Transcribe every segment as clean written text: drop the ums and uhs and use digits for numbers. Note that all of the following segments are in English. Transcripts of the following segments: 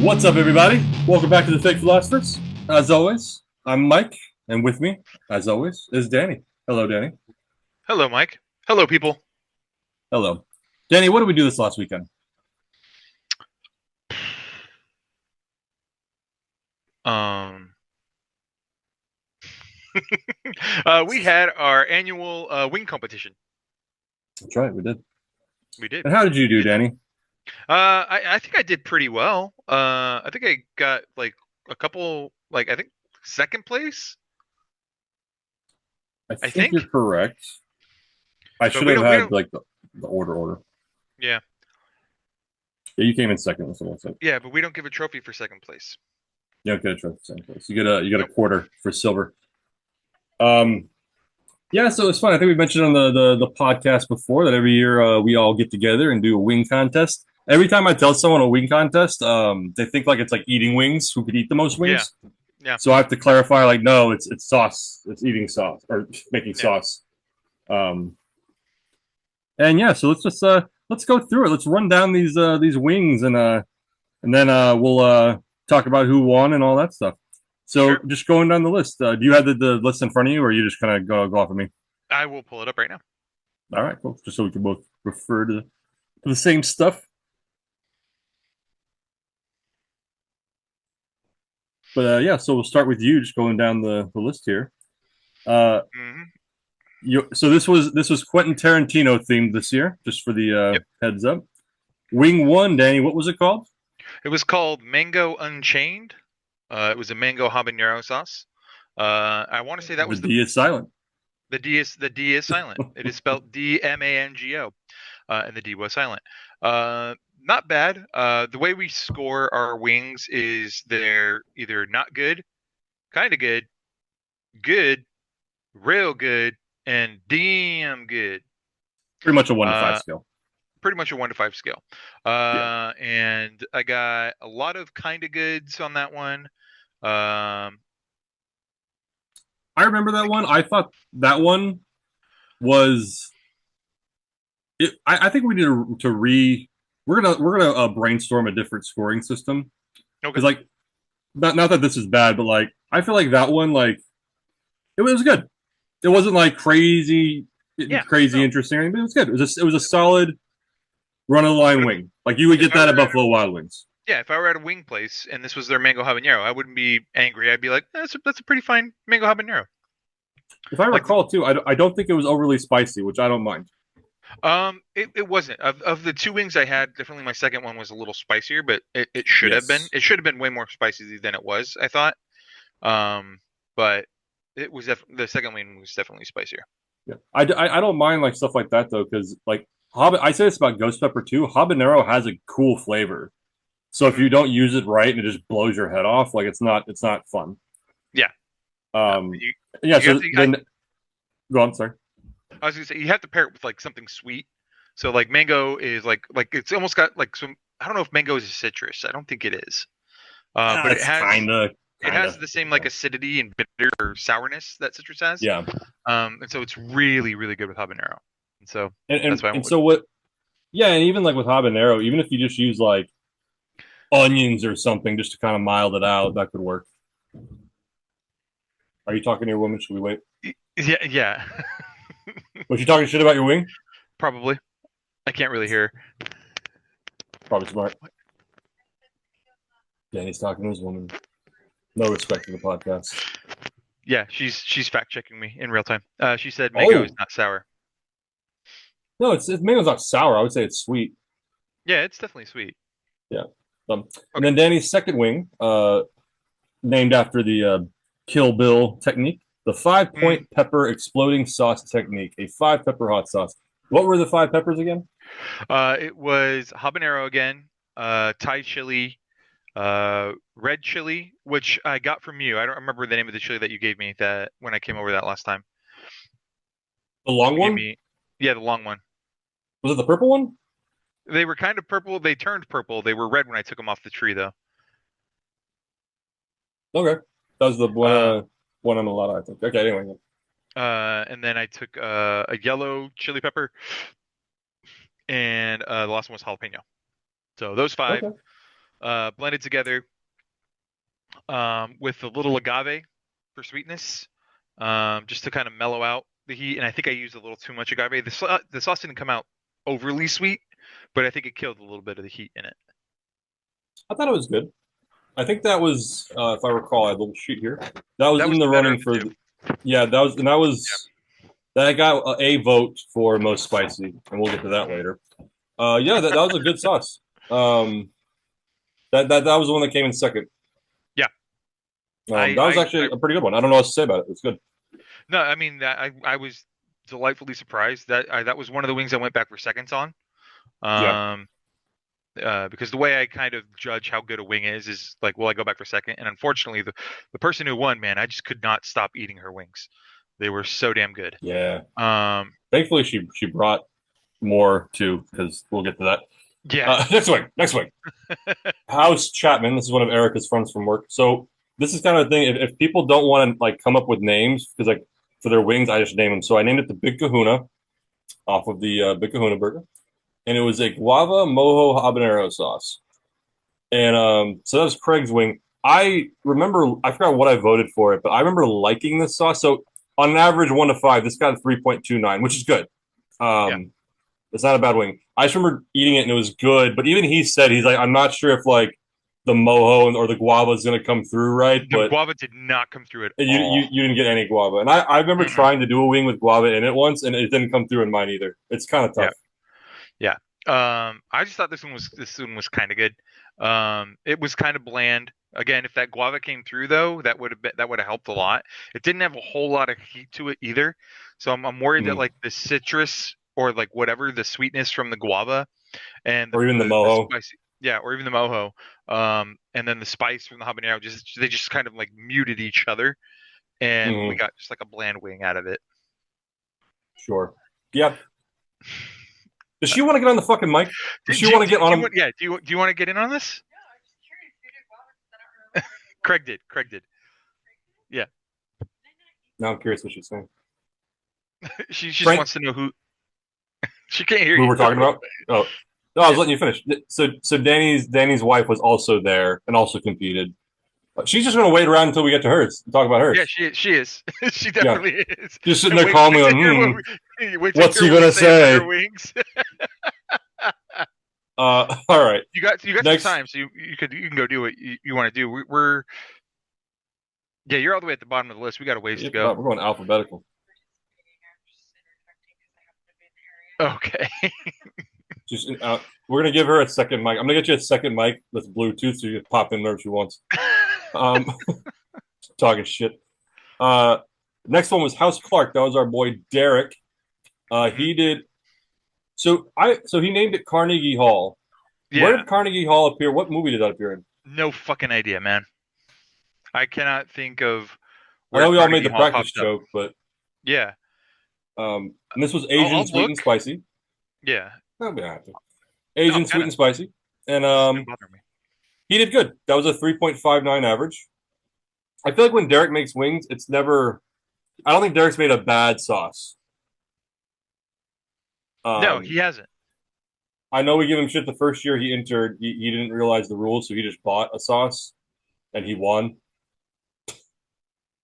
What's up, everybody? Welcome back to the Fake Philosophers. As always, I'm Mike, and with me, as always, is Danny. Hello, Danny. Hello, Mike. Hello, people. Hello. Danny, what did we do this last weekend? Um, we had our annual wing competition. That's right, we did. We did. And how did you do, Danny? I think I did pretty well. I think I got like a couple, like I think second place. I I think you're think, correct. I but should we have don't. We had don't. like the order. Yeah, Yeah, you came in second. That's what I said. yeah, but we don't give a trophy for second place. You don't get a trophy for second place. You get a Nope. quarter for silver. Um, yeah, so it's fun. I think we mentioned on the podcast before that every year we all get together and do a wing contest. Every time I tell someone a wing contest, they think like it's like eating wings. Who could eat the most Yeah, wings? yeah, So I have to clarify, like, no, it's sauce. It's eating sauce or making yeah. sauce. Um, and yeah, so let's go through it. Let's run down these wings and then we'll talk about who won and all that stuff. So Sure. just going down the list. Do you have the list in front of you, or you just kind of go off of me? I will pull it up right now. All right, cool. Just so we can both refer to the same stuff. But yeah, so we'll start with you, just going down the list here. Uh, Hmm. so this was Quentin Tarantino themed this year, just for the Yep. heads up. Wing one, Danny. What was it called? It was called Mango Unchained. It was a mango habanero sauce. I want to say that The was D is silent. the D is silent. It is spelled DMANGO, and the D was silent. Not bad. The way we score our wings is they're either not good, kind of good, good, real good, and damn good. Pretty much a 1 to 5 Uh, scale. Pretty much a 1 to 5 scale. Yeah, And I got a lot of kind of goods on that one. Um, I remember that one. I thought that one was. I think we need to re. We're gonna brainstorm a different scoring system okay. because like not that this is bad, but like I feel like that one like it was good. It wasn't like Yeah. crazy No. interesting or anything, but it was good. It was a solid run of the line wing. Like you would If get I that at were at Buffalo Wild Wings. Yeah, if I were at a wing place and this was their mango habanero, I wouldn't be angry. I'd be like, that's a pretty fine mango habanero. If I Like, recall too, I don't think it was overly spicy, which I don't mind. it wasn't of the two wings I had. Definitely, my second one was a little spicier, but it should have been. Yes. It should have been way more spicy than it was. I thought. But the second wing was definitely spicier. Yeah. I don't mind like stuff like that though, because like I say this about ghost pepper too. Habanero has a cool flavor, so if Hmm. you don't use it right and it just blows your head off, like it's not fun. Yeah, no, Um, you yeah. you have So to. then go on. Sorry. I was gonna say you have to pair it with like something sweet. So like mango is like it's almost got like some. I don't know if mango is a citrus. I don't think it is. But it It's has it has kinda. the same like acidity and bitter or sourness that citrus has. Yeah. And so it's really, really good with habanero. And so And, that's and why I and went with so it. what? Yeah, and even like with habanero, even if you just use like onions or something just to kind of mild it out, that could work. Are you talking to your woman? Should we wait? Yeah, yeah, Was she talking shit about your wing? probably. I can't really hear. Probably smart. Danny's talking to his woman. No respect for the podcast. Yeah, she's fact checking me in real time. She said mango is Oh not sour. no, it's mango's not sour. I would say it's sweet. Yeah, it's definitely sweet. Yeah. And Okay. then Danny's second wing, named after the Kill Bill technique, the five Mm. point pepper exploding sauce technique, a five pepper hot sauce. What were the five peppers again? It was habanero again, Thai chili, red chili, which I got from you. I don't remember the name of the chili that you gave me that when I came over that last time. The long You gave one? me, yeah, the long one. Was it the purple one? They were kind of purple. They turned purple. They were red when I took them off the tree, though. Okay. That was the one Uh, one on the lot, I think. Okay, anyway. and then I took a yellow chili pepper, and the last one was jalapeno. So those five. Okay. blended together with a little agave for sweetness, just to kind of mellow out the heat. And I think I used a little too much agave. The sauce didn't come out overly sweet, but I think it killed a little bit of the heat in it. I thought it was good. I think that was, if I recall, I have a little sheet here. That was That in was the the better running of the for, two. yeah, that got a vote for most spicy, and we'll get to that later. Yeah, that was a good sauce. That was the one that came in second. Yeah, That was actually I a pretty good one. I don't know what to say about it. It's good. no, I mean I was delightfully surprised that was one of the wings I went back for seconds on. Yeah, Um, because the way I kind of judge how good a wing is like, will I go back for second? And unfortunately, the person who won, man, I just could not stop eating her wings. They were so damn good. yeah. Um, Thankfully, she brought more too, because we'll get to that. yeah, Next week. House Chapman. This is one of Erica's friends from work. So this is kind of a thing. If people don't want to like come up with names, because like for their wings, I just name them. So I named it the Big Kahuna off of the Big Kahuna burger, and it was a guava mojo habanero sauce. And so that was Craig's wing. I remember, I forgot what I voted for it, but I remember liking this sauce. So on an average 1 to 5, this got a 3.29, which is good. yeah. It's not a bad wing. I just remember eating it and it was good. But even he said, he's like, I'm not sure if like the mojo or the guava is going to come through right, The but guava did not come through at you, all. you didn't get any guava. And I remember Mm-mm. trying to do a wing with guava in it once, and it didn't come through in mine either. It's kind of Yeah, tough. yeah. I just thought this one was kind of good. It was kind of bland. Again, if that guava came through though, that would have helped a lot. It didn't have a whole lot of heat to it either, so I'm worried that Mm. like the citrus or like whatever the sweetness from the guava and Or even the the mojo. spicy, yeah, or even the mojo, and then the spice from the habanero, they just kind of like muted each other, and we Mm, got just like a bland wing out of it. sure. Yep. Does she want to get on the fucking mic? Does she Do want to get on you him? want, yeah, do you want to get in on this? Craig did. Craig did. Yeah. Now I'm curious what she's saying. She just Frank, wants to know who. She can't hear who you. we're talking about? Oh, no, I was Yeah. letting you finish. So Danny's wife was also there and also competed. She's just going to wait around until we get to hers and talk about Yeah, hers. she is. She Yeah, definitely is. just sitting And there wait, calmly wait to on, hear what wait to what's hear he what going we to say about her say? wings. All right. You got some Next, time, so you can go do what you want to do. We're yeah, you're all the way at the bottom of the list. We got a ways to go. we're going alphabetical. Okay. Just we're going to give her a second mic. I'm going to get you a second mic that's Bluetooth so you can pop in whenever she wants. Um, talking shit. Next one was House Clark. That was our boy Derek. He did. So he named it Carnegie Hall. Where Yeah. did Carnegie Hall appear? What movie did that appear in? No fucking idea, man. I cannot think of I where know we all made Carnegie the Hall practice popped up. joke, but Yeah. and this was I'll Asian, sweet look. and spicy. Yeah. Oh, yeah, No, Asian, I'm sweet gonna. and spicy, and This has been bothering me. he did good. That was a 3.59 average. I feel like when Derek makes wings, it's never. I don't think Derek's made a bad sauce. No, Um, he hasn't. I know we give him shit the first year he entered. He didn't realize the rules, so he just bought a sauce and he won.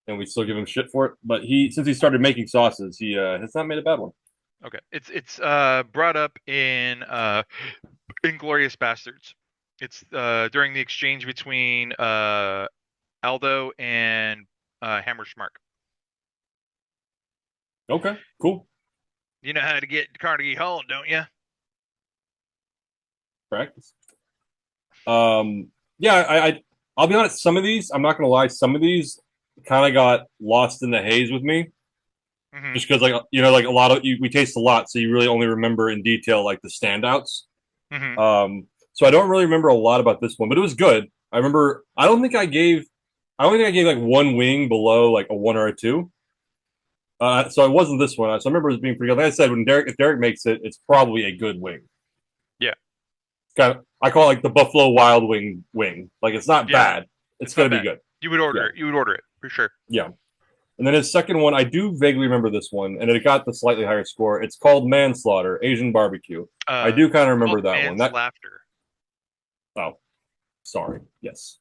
And we still give him shit for it. But since he started making sauces, he has not made a bad one. Okay. It's brought up in Inglorious Bastards. It's during the exchange between Aldo and Hammerschmark. Okay, cool. You know how to get to Carnegie Hall, don't you? Practice. Yeah, I'll be honest. Some of these, I'm not gonna lie. Some of these kind of got lost in the haze with me, Hmm. just because like like a lot of we taste a lot, so you really only remember in detail like the standouts. Hmm. So I don't really remember a lot about this one, but it was good. I remember. I don't think I gave like one wing below like a 1 or a 2. So it wasn't this one. So I remember it being pretty good. Like I said, if Derek makes it, it's probably a good wing. Yeah. I call it like the Buffalo Wild Wing wing. Like it's not Yeah. bad. It's It's gonna not be bad. good. You would order Yeah. it. You would order it for sure. Yeah. And then his second one, I do vaguely remember this one, and it got the slightly higher score. It's called Manslaughter, Asian Barbecue. I do kind of It's remember called that one. Man's Laughter. Oh, Sorry, yes.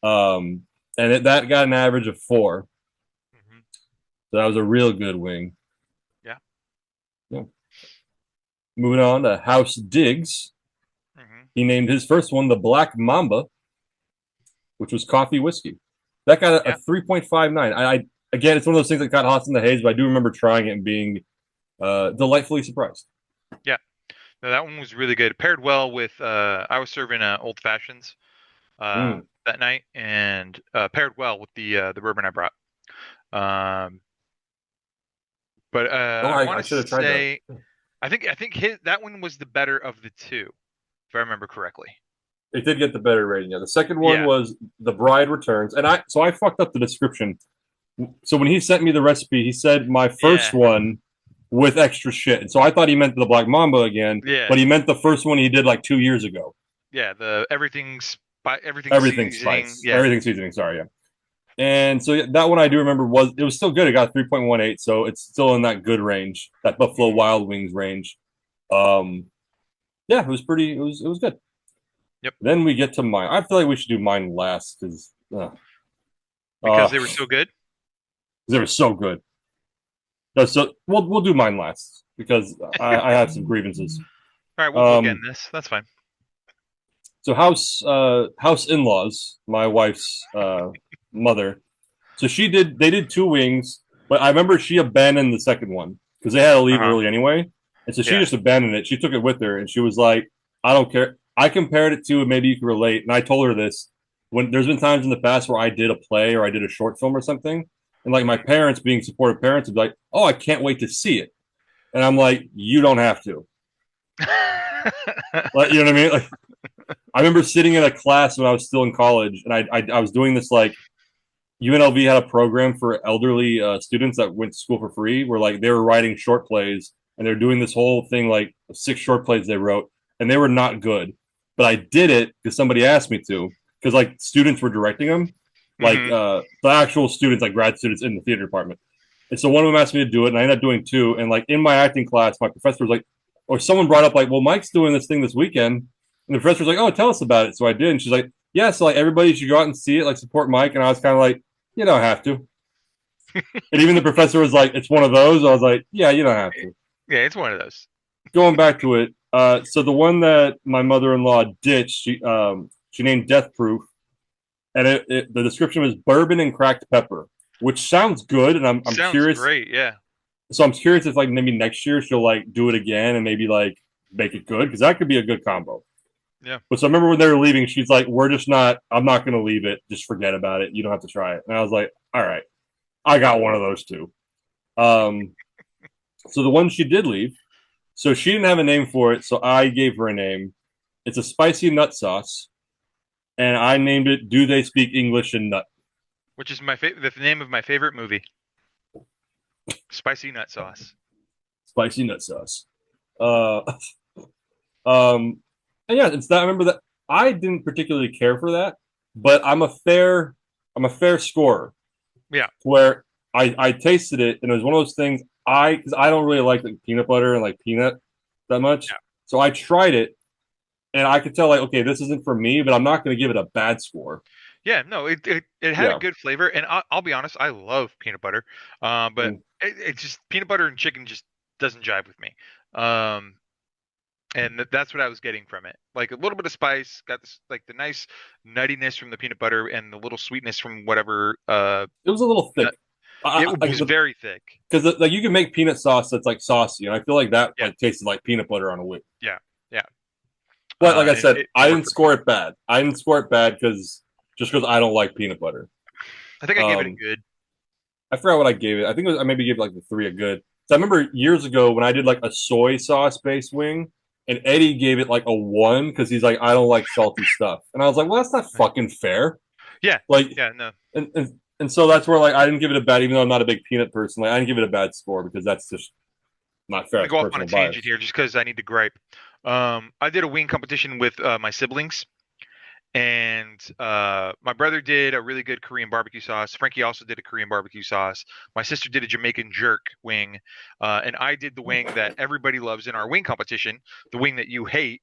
That got an average of 4. Hmm. So that was a real good wing. Yeah. Yeah. Moving on to House Diggs. Hmm. He named his first one the Black Mamba, which was coffee whiskey. That got a Yeah. 3.59. Again, it's one of those things that got hot in the haze, but I do remember trying it and being delightfully surprised. Yeah. No, that one was really good. Paired well with I was serving old fashions Mm. that night, and paired well with the bourbon I brought. Um, but Oh, I want I to should have tried that. say I think that one was the better of the two, if I remember correctly. It did get the better rating. Yeah, the second one Yeah. was The Bride Returns, and I fucked up the description. So when he sent me the recipe, he said my first Yeah. one with extra shit, and so I thought he meant the Black Mamba again, Yeah. but he meant the first one he did like 2 years ago. Yeah. The everything seasoning. Yeah. Everything seasoning. Sorry, yeah. And so yeah, that one I do remember was still good. It got 3.18, so it's still in that good range, that Buffalo Hmm. Wild Wings range. Um, yeah, it was pretty. It was good. Yep. Then we get to mine. I feel like we should do mine last because Because they were so good. they were so good. No, so we'll do mine last because I have some grievances. All right, we'll bookend Um, this. That's fine. so house in laws, my wife's mother. So they did 2 wings, but I remember she abandoned the second one because they had to Uh leave huh. early anyway, and so she Yeah. just abandoned it. She took it with her, and she was like, "I don't care." I compared it to, and maybe you can relate, and I told her this when there's been times in the past where I did a play or I did a short film or something, and like my Hmm. parents, being supportive parents, would be like, "Oh, I can't wait to see it," and I'm like, "You don't have to." Like, you know what I mean? Like, I remember sitting in a class when I was still in college, and I was doing this like UNLV had a program for elderly students that went to school for free, where like they were writing short plays and they're doing this whole thing like 6 short plays they wrote, and they were not good, but I did it because somebody asked me to, because like students were directing them, like Hmm. the actual students, like grad students in the theater department, and so one of them asked me to do it, and I ended up doing 2, and like in my acting class, my professor was like, or someone brought up like, well, Mike's doing this thing this weekend, and the professor was like, oh, tell us about it, so I did, and she's like, yeah, so like everybody should go out and see it, like support Mike, and I was kind of like, you don't have to. And even the professor was like, it's one of those. I was like, yeah, you don't have to. Yeah, it's one of those. Going back to it, so the one that my mother-in-law ditched, she named Death Proof, and the description was bourbon and cracked pepper, which sounds good, and I'm Sounds curious. great. Yeah. So I'm curious if like maybe next year she'll like do it again and maybe like make it good because that could be a good combo. Yeah. But so I remember when they were leaving, she's like, "We're just not. I'm not going to leave it. Just forget about it. You don't have to try it." And I was like, "All right, I got one of those too." Um, so the one she did leave, so she didn't have a name for it, so I gave her a name. It's a spicy nut sauce, and I named it "Do They Speak English in Nut?" Which is the name of my favorite movie, Spicy Nut Sauce. Spicy nut sauce. Uh, um, and yeah, it's that. I remember that I didn't particularly care for that, but I'm a fair scorer Yeah. where I tasted it and it was one of those things because I don't really like peanut butter and like peanut that much, Yeah. so I tried it and I could tell like okay, this isn't for me, but I'm not going to give it a bad score. Yeah. No, it had a Yeah. good flavor, and I'll be honest, I love peanut butter. But Mm. it just peanut butter and chicken just doesn't jive with me. Um, and that's what I was getting from it. Like a little bit of spice, got this like the nice nuttiness from the peanut butter and the little sweetness from whatever. It was a little thick. Nut. It was very thick. Because like you can make peanut sauce that's like saucy, and I feel like that Yeah. like tasted like peanut butter on a whip. Yeah. Yeah. But like I And said, it I worked didn't for me. score it bad. I didn't score it bad because I don't like peanut butter. I think I gave it a Um, good. I forgot what I gave it. I think I maybe gave it like the 3 a good. So I remember years ago when I did like a soy sauce based wing, and Eddie gave it like a 1 because he's like, I don't like salty stuff, and I was like, well, that's not fucking fair. Yeah. Like, Yeah. No. and so that's where like I didn't give it a bad, even though I'm not a big peanut person. Like I didn't give it a bad score because that's just not fair. I'm gonna It's go off on a personal tangent bias. here just because I need to gripe. I did a wing competition with my siblings, and my brother did a really good Korean barbecue sauce. Frankie also did a Korean barbecue sauce. My sister did a Jamaican jerk wing, and I did the wing that everybody loves in our wing competition, the wing that you hate,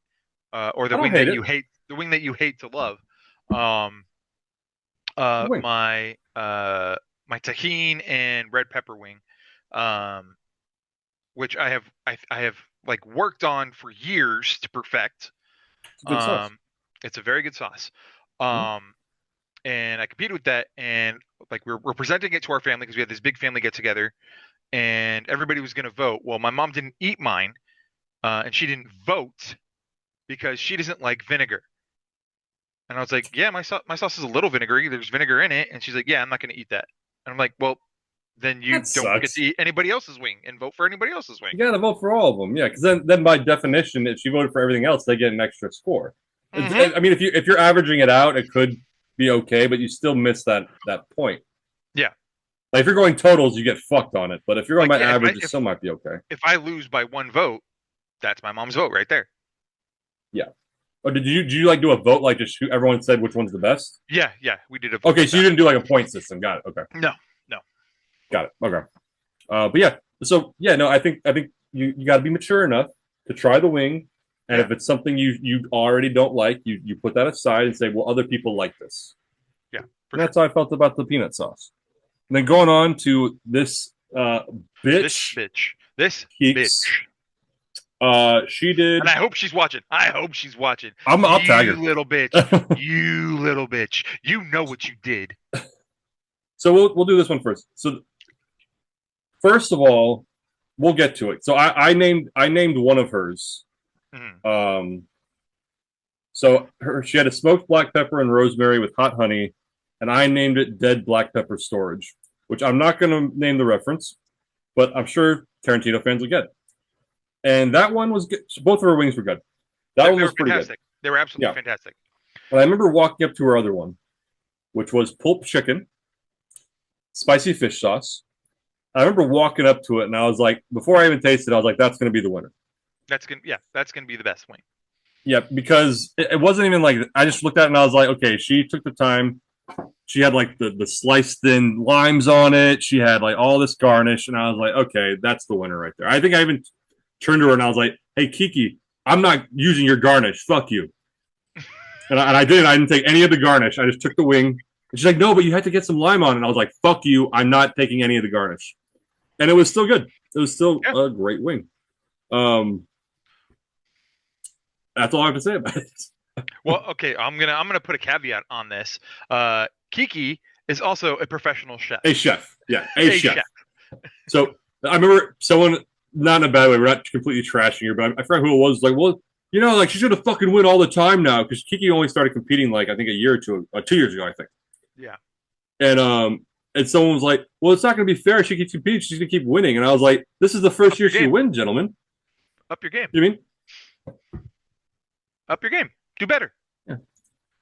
or I don't hate it. the wing that you hate to love. Um, Wing. my tahine and red pepper wing, um, which I have like worked on for years to perfect. It's a good sauce. Um, it's a very good sauce. Hmm? Um, and I competed with that, and like we're presenting it to our family because we had this big family get together, and everybody was going to vote. Well, my mom didn't eat mine, and she didn't vote because she doesn't like vinegar. And I was like, yeah, my sauce is a little vinegary. There's vinegar in it. And she's like, yeah, I'm not going to eat that. And I'm like, well, then you That don't get to sucks. eat anybody else's wing and vote for anybody else's wing. You got to vote for all of them. Yeah, because then by definition, if she voted for everything else, they get an extra score. Mm-hmm. I mean, if you're averaging it out, it could be okay, but you still miss that point. Yeah. Like if you're going totals, you get fucked on it. But if you're going Like, by yeah, average, it still might be okay. if I lose by one vote, that's my mom's vote right there. Yeah. Or did you like do a vote like just everyone said which one's the best? Yeah, yeah, we did a vote Okay, like so you that. didn't do like a point system. Got it. Okay, No, no. got it. Okay. But yeah, so yeah, no, I think you got to be mature enough to try the wing, and Yeah, if it's something you already don't like, you put that aside and say, well, other people like this, yeah, for and sure. that's how I felt about the peanut sauce. And then going on to this This bitch bitch. This Keeks, bitch. she did. And I hope she's watching. I hope she's watching. I'll tag You her. little bitch. You little bitch. You know what you did. So we'll do this one first. So first of all, we'll get to it. So I named one of hers. Mhm. Um, so she had a smoked black pepper and rosemary with hot honey, and I named it Dead Black Pepper Storage, which I'm not going to name the reference, but I'm sure Tarantino fans will get it. And that one was good. Both of her wings were good. That one They were was pretty good. fantastic. They were absolutely Yeah. fantastic. And I remember walking up to her other one, which was pulled chicken, spicy fish sauce. I remember walking up to it, and I was like, before I even tasted it, I was like, that's going to be the winner. That's gonna be the best wing. Yeah, because it wasn't even like I just looked at it and I was like, okay, she took the time. She had like the sliced thin limes on it. She had like all this garnish, and I was like, okay, that's the winner right there. I think I even turned to her and I was like, hey, Kiki, I'm not using your garnish. Fuck you. And I didn't. I didn't take any of the garnish. I just took the wing. And she's like, no, but you had to get some lime on it. And I was like, fuck you. I'm not taking any of the garnish. And it was still good. It was still Yeah. a great wing. Um, that's all I have to say about it. Well, okay, I'm gonna put a caveat on this. Kiki is also a professional chef. A chef. Yeah, a A chef. chef. So I remember someone, not in a bad way, we're not completely trashing her, but I forgot who it was, like, well, like she should have fucking win all the time now because Kiki only started competing like I think a year or two, 2 years ago, I think. Yeah. And someone was like, well, it's not going to be fair. She keeps competing. She's going to keep winning. And I was like, this is the first Up year your she game. wins, gentlemen. Up your game. You mean? Up your game. Do better. Yeah.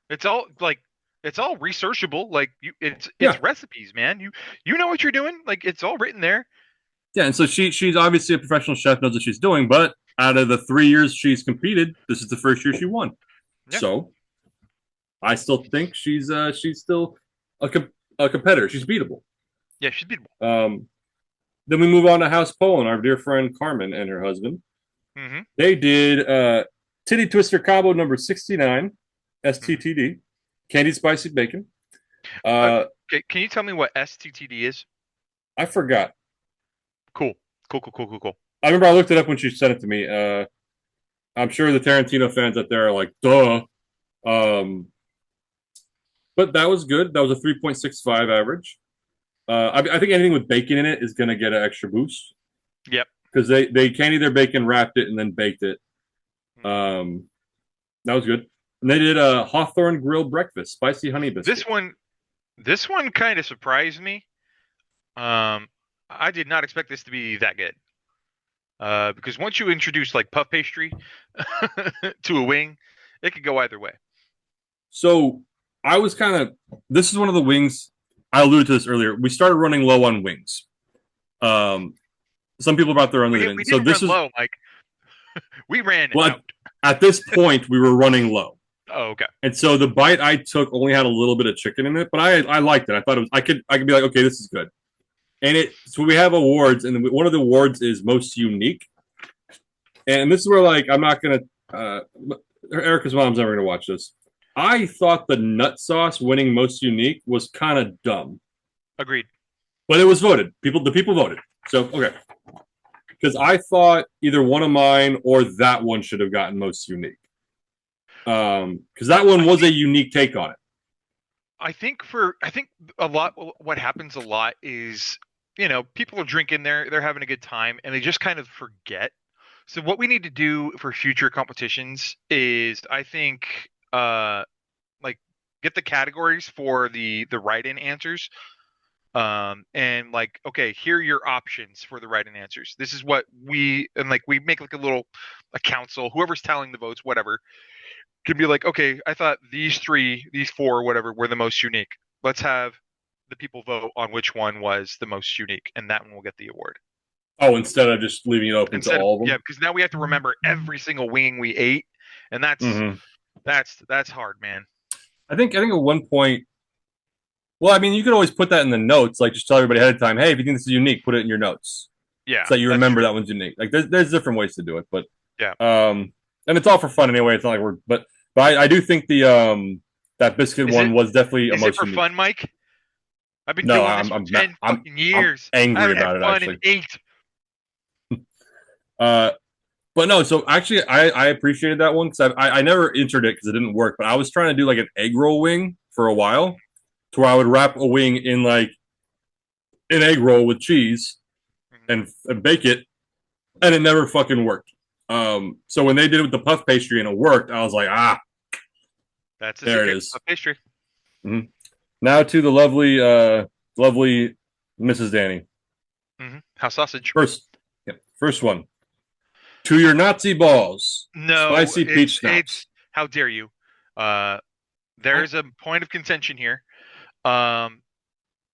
It's all like it's all researchable. Like it's Yeah. recipes, man. You know what you're doing. Like it's all written there. Yeah. And so she's obviously a professional chef, knows what she's doing. But out of the 3 years she's competed, this is the first year she won. Yeah. So I still think she's still a, a competitor. She's beatable. Yeah, she's beatable. Then we move on to House Poland, our dear friend Carmen and her husband. Mm-hmm. They did Titty Twister Combo number 69, STTD, candied spicy bacon. Okay, can you tell me what STTD is? I forgot. Cool. Cool. I remember I looked it up when she sent it to me. I'm sure the Tarantino fans out there are like, duh. But that was good. That was a 3.65 average. I think anything with bacon in it is going to get an extra boost. Yep. Because they candied their bacon, wrapped it, and then baked it. That was good. And they did a Hawthorne grilled breakfast, spicy honey biscuit. This one kind of surprised me. I did not expect this to be that good. Because once you introduce like puff pastry to a wing, it could go either way. So I was this is one of the wings, I alluded to this earlier. We started running low on wings. Some people brought their own. We didn't run low, Mike. We ran out. At this point, we were running low. Oh, okay. And so the bite I took only had a little bit of chicken in it, but I liked it. I thought I could be like, okay, this is good. And so we have awards, and one of the awards is most unique. And this is where like I'm not gonna. Erica's mom's never gonna watch this. I thought the nut sauce winning most unique was kind of dumb, Agreed. but it was voted. The people voted. So okay, because I thought either one of mine or that one should have gotten most unique. Because that one I was a think unique take on it. I think a lot what happens a lot is, you know, people are drinking, they're having a good time, and they just kind of forget. So what we need to do for future competitions is, I think, like, get the categories for the write-in answers, and like, okay, here are your options for the write-in answers. This is what we, and like, we make like a council, whoever's tallying the votes, whatever, can be like, okay, I thought these three, these four, whatever, were the most unique. Let's have the people vote on which one was the most unique, and that one will get the award. Oh, instead of just leaving it open to Instead of, all of yeah, them. because now we have to remember every single wing we ate, and Mm-hmm. that's hard, man. I think at one point. Well, I mean, you could always put that in the notes, like just tell everybody ahead of time, hey, if you think this is unique, put it in your notes, Yeah, so that you that's remember true. that one's unique. Like there's different ways to do it, but Yeah. and it's all for fun anyway. It's not like but I do think the that biscuit Is it one was definitely a is it most for unique. fun, Mike? I've been No, doing this for not, 10 I'm fucking years. I angry haven't had about it fun in actually. 8. Uh, but no, so actually, I appreciated that one because I never entered it because it didn't work. But I was trying to do like an egg roll wing for a while, to where I would wrap a wing in like an egg roll with cheese Mhm. and bake it, and it never fucking worked. So when they did it with the puff pastry and it worked, I was like, That's the there it secret is. of pastry. Mm-hmm. Now to the lovely Mrs. Danny. House sausage. First, yeah, first one. To your Nazi balls, No, spicy peach it's schnapps. how dare you? Uh, I, there's a point of contention here. Um,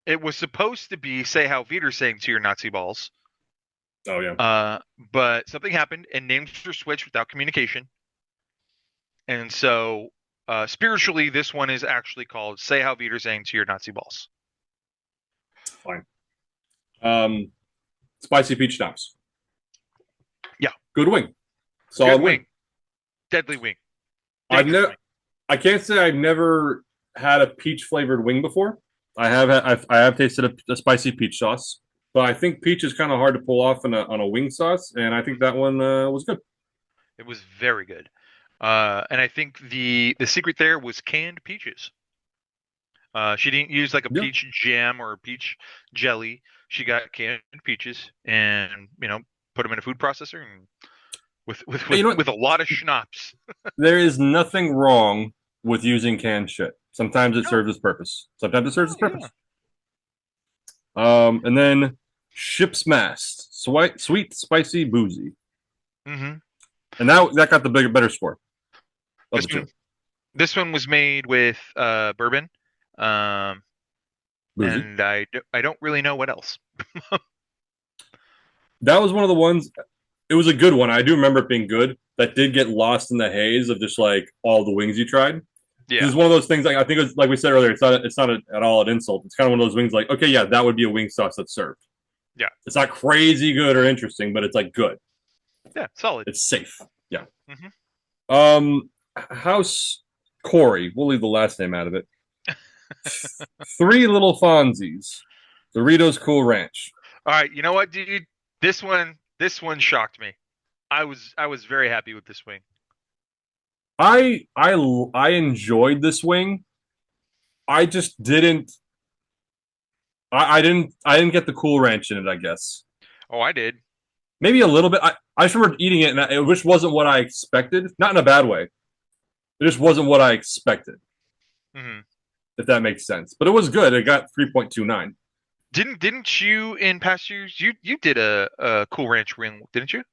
it was supposed to be say how Viter's saying to your Nazi balls. oh yeah, Uh, but something happened and names were switched without communication. And so, spiritually, this one is actually called "Say How Viter's Saying to Your Nazi Balls." fine. Um, spicy peach schnapps. Yeah, Good wing, good solid wing. wing, deadly wing, I've dangerous never, wing. I can't say I've never had a peach flavored wing before. I have tasted a spicy peach sauce, but I think peach is kind of hard to pull off on a wing sauce, and I think that one was good. It was very good. And I think the secret there was canned peaches. She didn't use like a Yeah, peach jam or a peach jelly. She got canned peaches and, you know, put them in a food processor and hey, you know what? with a lot of schnapps. There is nothing wrong with using canned shit. Sometimes it No, serves its purpose. Sometimes it serves no, its yeah. purpose. And then ship's mast, sweet, spicy, boozy, hmm and that got the better score of This the two. one this one was made with bourbon, um, Boozy. and I don't really know what else. That was one of the ones. It was a good one. I do remember it being good. That did get lost in the haze of just like all the wings you tried. Because Yeah, it's one of those things. Like I think it was like we said earlier. It's not at all an insult. It's kind of one of those wings. Like okay, yeah, that would be a wing sauce that's served. yeah, It's not crazy good or interesting, but it's like good. yeah, solid. It's safe. Yeah. hmm House Corey. We'll leave the last name out of it. Three Little Fonzies. Doritos Cool Ranch. All right, you know what, dude? This one shocked me. I was very happy with this wing. I enjoyed this wing. I just didn't. I didn't get the Cool Ranch in it. I guess Oh, I did. maybe a little bit. I just remember eating it, and it just wasn't what I expected. Not in a bad way. It just wasn't what I expected. hmm If that makes sense. But it was good. It got 3.29. Didn't you in past years you did a Cool Ranch wing, didn't you?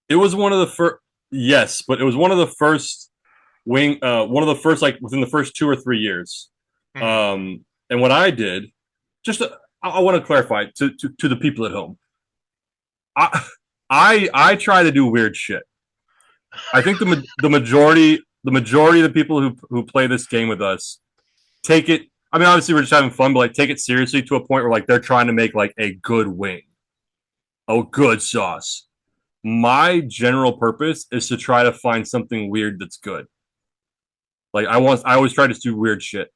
It was one of the first. Yes, but it was one of the first wing. One of the first like within the first 2 or 3 years. hmm And what I did, just I want to clarify to the people at home. I I try to do weird shit. I think the majority of the people who play this game with us take it. I mean, obviously we're just having fun, but like take it seriously to a point where like they're trying to make like a good wing, a good sauce. My general purpose is to try to find something weird that's good. Like I always try to do weird shit.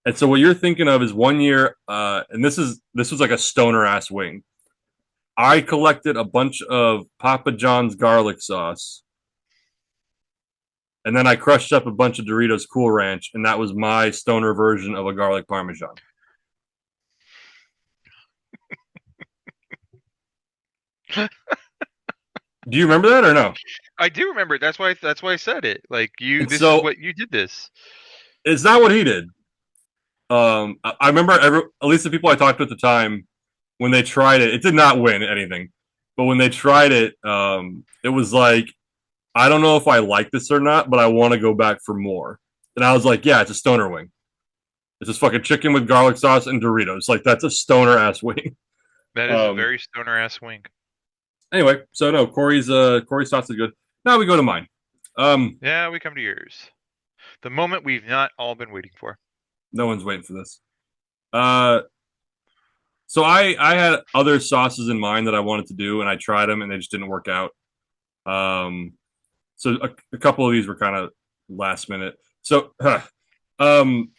And so what you're thinking of is one year, and this was like a stoner ass wing. I collected a bunch of Papa John's garlic sauce, and then I crushed up a bunch of Doritos Cool Ranch, and that was my stoner version of a garlic parmesan. Do you remember that or no? I do remember it. That's why I said it. Like you, And this is so what you did. This. it's not what he did. I remember at least the people I talked to at the time when they tried it, it did not win anything. But when they tried it, it was like I don't know if I like this or not, but I want to go back for more. And I was like, yeah, it's a stoner wing. It's just fucking chicken with garlic sauce and Doritos. Like that's a stoner ass wing. That is a Um, very stoner ass wing. anyway, so no, Corey's sauce is good. Now we go to mine. Um, Yeah, we come to yours. The moment we've not all been waiting for. no one's waiting for this. Uh, so I had other sauces in mind that I wanted to do, and I tried them, and they just didn't work out. Um, so a couple of these were kind of last minute. So, um,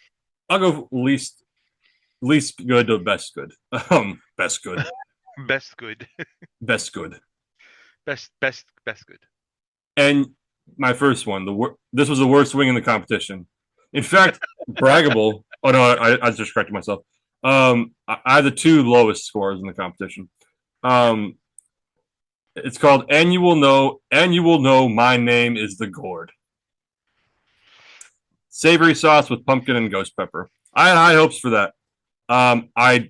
I'll go least good to best good. Best good, Best good. best good. Best good. And my first one, this was the worst wing in the competition. In fact, braggable. Oh no, I just corrected myself. I had the two lowest scores in the competition. Um, it's called "And You Will Know." And you will know my name is the gourd. Savory sauce with pumpkin and ghost pepper. I had high hopes for that. I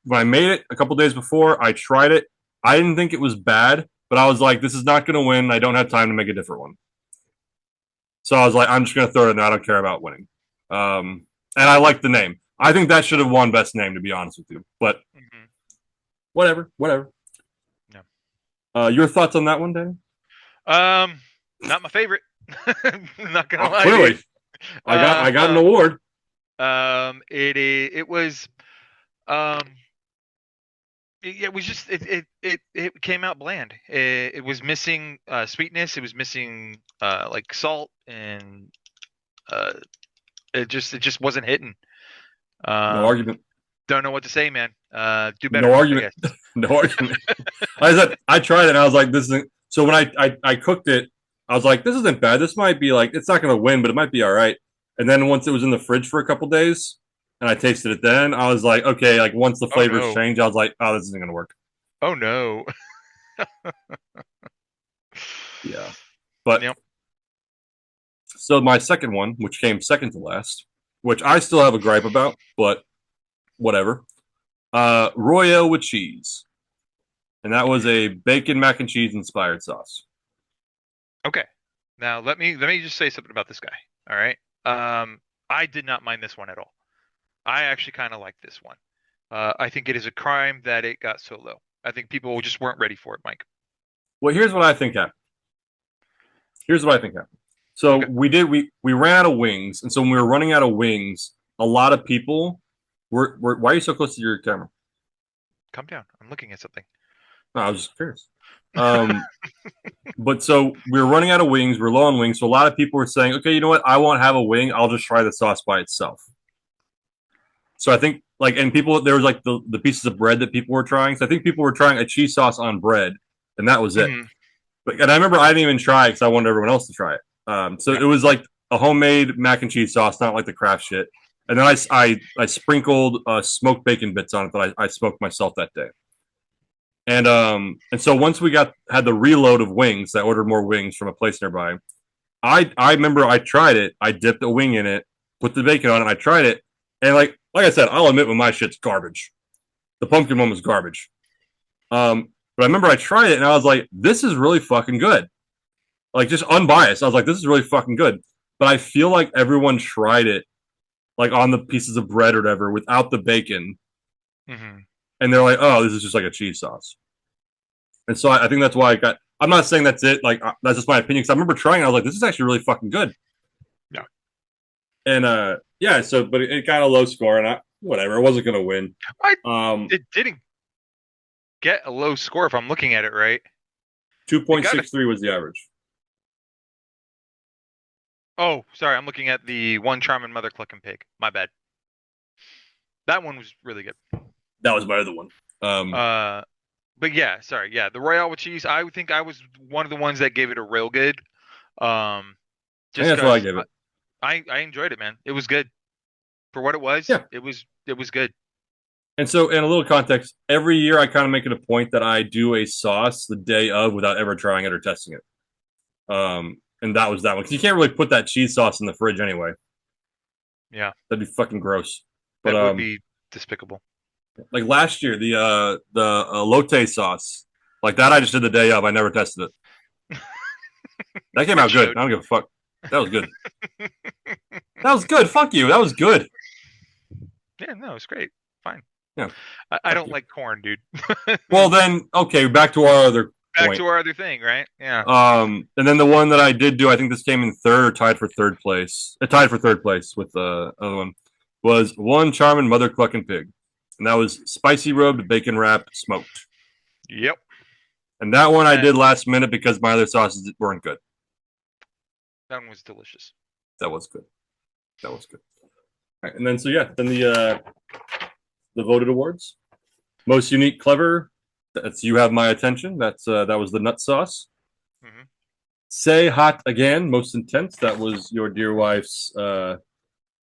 when I made it a couple days before, I tried it. I didn't think it was bad, but I was like, this is not going to win. I don't have time to make a different one. So I was like, I'm just going to throw it in there. I don't care about winning. And I like the name. I think that should have won best name, to be honest with you. But Mm-hmm. whatever, whatever. Yeah. Your thoughts on that one, Dan? Not my favorite. Not gonna Oh, lie to you. clearly, I got an Uh, award. it was um it was just it came out bland. It was missing sweetness. It was missing like salt, and uh, it just wasn't hitting. No Um, argument. don't know what to say, man. Do No better, I argument. guess. No argument. I said I tried it and I was like, this isn't. So when I cooked it, I was like, this isn't bad. This might be like it's not going to win, but it might be all right. And then once it was in the fridge for a couple days and I tasted it, then I was like, okay. Like once the Oh flavors no! change, I was like, oh, this isn't going to work. Oh no! Yeah. But Yep. so my second one, which came second to last, which I still have a gripe about, but whatever. Royale with cheese, and that was a bacon mac and cheese inspired sauce. Okay. Now let me just say something about this guy. All right. I did not mind this one at all. I actually kind of like this one. I think it is a crime that it got so low. I think people just weren't ready for it, Mike. Well, here's what I think happened. Here's what I think happened. So Okay, we ran out of wings, and so when we were running out of wings, a lot of people were. Why are you so close to your camera? calm down. I'm looking at something. No, I was just curious. Um, but so we were running out of wings. We're low on wings, so a lot of people were saying, "Okay, you know what? I won't have a wing. I'll just try the sauce by itself." So I think like, and people there was like the pieces of bread that people were trying. So I think people were trying a cheese sauce on bread, and that was it. Hmm. But and I remember I didn't even try it because I wanted everyone else to try it. So Yeah. it was like a homemade mac and cheese sauce, not like the Kraft shit. And then I sprinkled smoked bacon bits on it that I smoked myself that day. And so once we had the reload of wings, I ordered more wings from a place nearby. I remember I tried it. I dipped a wing in it, put the bacon on it. I tried it, and like I said, I'll admit when my shit's garbage. The pumpkin one was garbage. But I remember I tried it and I was like, this is really fucking good. Like just unbiased, I was like, this is really fucking good. But I feel like everyone tried it like on the pieces of bread or whatever without the bacon, Hmm. and they're like, oh, this is just like a cheese sauce. And so I think that's why I got. I'm not saying that's it. Like that's just my opinion. Because I remember trying. It, I was like, this is actually really fucking good. Yeah. And yeah. So, but it got a low score, and whatever. It wasn't gonna win. I Um, it didn't get a low score if I'm looking at it right. two It point got a six three was the average. Oh, sorry, I'm looking at the one charming mother clucking pig. My bad. That one was really good. That was my other one. Uh, but yeah, sorry, yeah, the Royale with cheese. I think I was one of the ones that gave it a real good. Um, I think just that's what I because gave it. I enjoyed it, man. It was good for what it was. Yeah. It was good. And so, in a little context, every year I kind of make it a point that I do a sauce the day of without ever trying it or testing it. And that was that one because you can't really put that cheese sauce in the fridge anyway. Yeah, That'd be fucking gross. But that would be despicable. like last year, the lotte sauce, like that, I just did the day of. I never tested it. That came It out good. showed. I don't give a fuck. That was good. That was good. Fuck you. That was good. Yeah, no, it's great. Fine. Yeah. I Fuck don't you. like corn, dude. Well, then, okay. Back to our other Back point. to our other thing, right? Yeah. And then the one that I did do, I think this came in third or tied for third place. It tied for third place with the other one. Was one charming mother clucking pig, and that was spicy rubbed bacon wrap smoked. Yep. And that one I That did last minute because my other sauces weren't good. that one was delicious. That was good. That was good. All right, and then so yeah, then the voted awards. Most unique, clever. That's you have my attention. That was the nut sauce. Hmm. Say hot again. Most intense. That was your dear wife's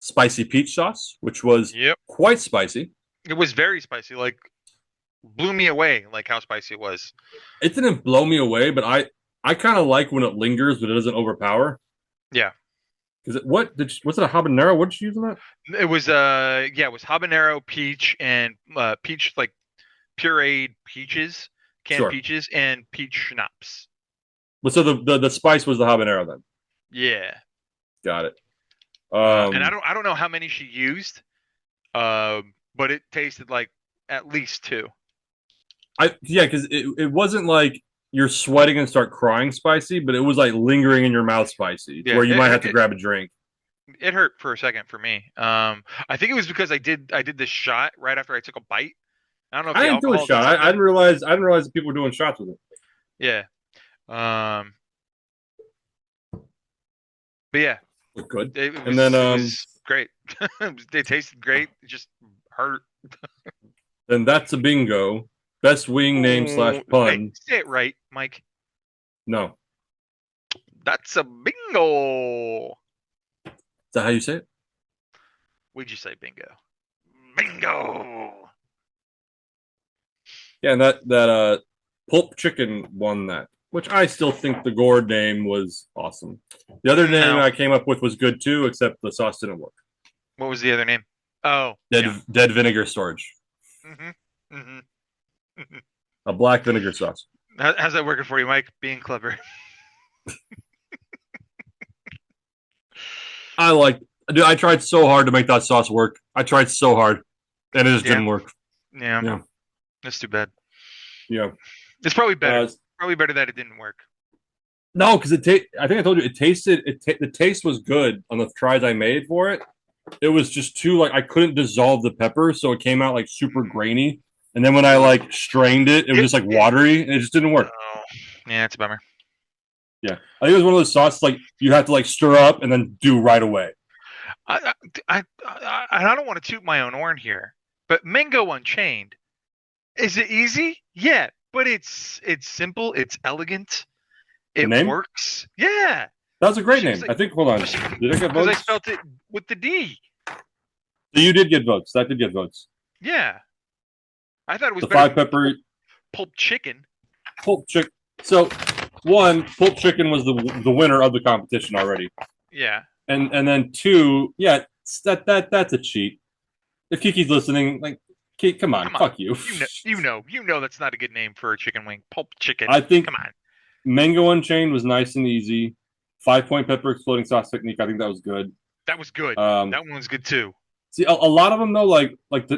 spicy peach sauce, which was Yep. quite spicy. It was very spicy. Like blew me away. Like how spicy it was. It didn't blow me away, but I kind of like when it lingers, but it doesn't overpower. Yeah. Because was it a habanero? What did you use in that? It was yeah, it was habanero, peach, and peach like pureed peaches, canned Sure. peaches, and peach schnapps. But so the spice was the habanero then. Yeah. Got it. And Um, I don't know how many she used. But it tasted like at least two. yeah, because it wasn't like you're sweating and start crying spicy, but it was like lingering in your mouth spicy to Yeah, where you might have to grab a drink. it hurt for a second for me. I think it was because I did this shot right after I took a bite. I don't know if I the didn't do a alcohol did shot. I something. didn't realize that people were doing shots with it. Yeah. Um. But yeah, Look good. it And then was it was great. It tasted great. It just hurt. then that's a bingo. Best wing name slash Oh, hey, pun. say it right, Mike. No, That's a bingo. is that how you say it? What'd you say, bingo? Bingo. Yeah, and that pulp chicken won that, which I still think the gourd name was awesome. The other name No. I came up with was good too, except the sauce didn't work. What was the other name? Oh, Dead yeah. dead vinegar storage, Hmm. Hmm. a black vinegar sauce. How's that working for you, Mike? Being clever. I like. Dude, I tried so hard to make that sauce work. I tried so hard, and it just Yeah. didn't work. Yeah. Yeah, That's too bad. yeah. It's probably better. Uh, Probably better that it didn't work. no, because I think I told you it tasted. The taste was good on the tries I made for it. It was just too like I couldn't dissolve the pepper, so it came out like super grainy. And then when I like strained it, it was just like watery, and it just didn't work. Oh, yeah, it's a bummer. Yeah, I think it was one of those sauces like you have to like stir up and then do right away. I don't want to toot my own horn here, but Mango Unchained, is it easy? Yeah, but it's simple. It's elegant. The It name works. Yeah, that was a great especially name. I think. Hold on, did I get because I votes? spelt it with the D. You did get votes. That did get votes. Yeah, I thought it was The better five than pepper pulp chicken. pulled chicken. So one pulled chicken was the winner of the competition already, Yeah. and then two, yeah, that's a cheat. If Kiki's listening, like, Kiki, come on, Come on. fuck you. You know that's not a good name for a chicken wing. Pulp chicken. I think Come on. Mango Unchained was nice and easy. 5 point pepper exploding sauce technique. I think that was good. That was good. Um, That one was good too. see, a lot of them though,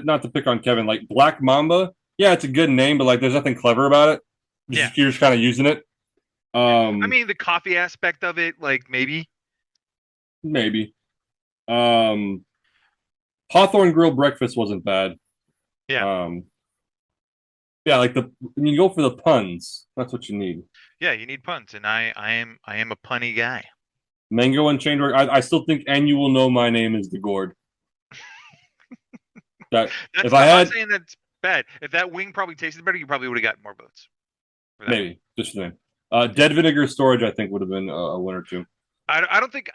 not to pick on Kevin, like Black Mamba. Yeah, it's a good name, but like, there's nothing clever about it. Yeah. You're just kind of using it. I mean, the coffee aspect of it, like maybe. Maybe. Um, Hawthorne Grill breakfast wasn't bad. Yeah. Yeah, like when you go for the puns, that's what you need. Yeah, you need puns, and I am a punny guy. Mango and chain. I still think, and you will know my name is the gourd. That if That's I I'm not had saying that's bad. If that wing probably tasted better, you probably would have gotten more votes for that. maybe just the name. Dead vinegar storage, I think, would have been a winner too. I don't think